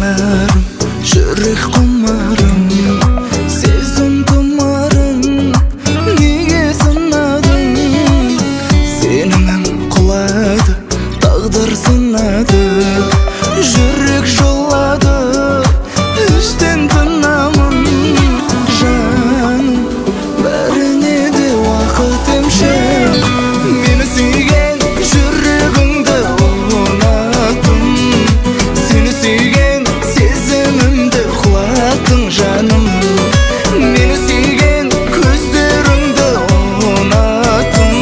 жанарым, жүрек құмарым, сезім тұмарым, неге сынадың? Сенімім құлады, тағдыр сынады, жүрек жылады, іштен тынамын. Жаным, бәріне де уақыт емші, мені сүйген жүрегіңді ұнаттым. Сені сүйген сезімімді құлаттың жаным, мені сүйген көздеріңді ұнаттым.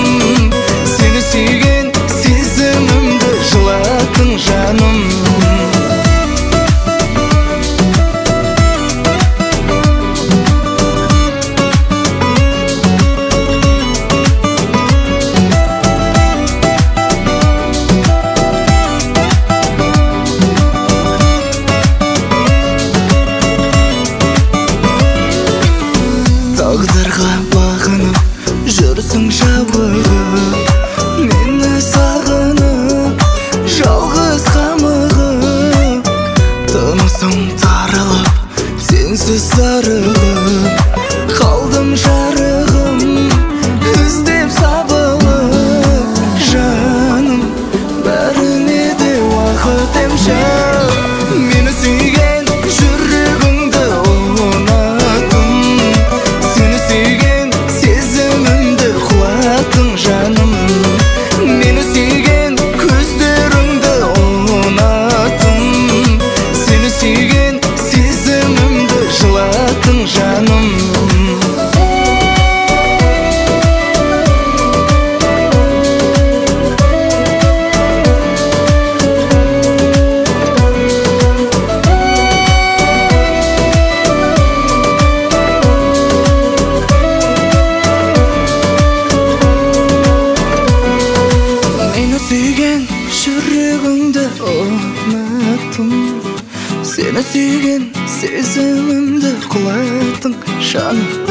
Сені сүйген сезімімді жылаттың жаным. Тағдырға бағынып жүрсің жабығып, мені сағынып жалғыз қамығып. Тынысым тарылып сенсіз зарығып, қалдым жарығым іздеп сабылып. Жаным, бәріне де уақыт емші, мені сүйген жүрегіңді ұнаттым. Сені сүйген сезімімді құлаттың жаным, мені сүйген көздеріңді ұнаттым. Сені сүйген сезімімді жылаттың жаным. Сүйген жүрегіңді ұнаттым, сені сүйген сезімімді құлаттың жаным.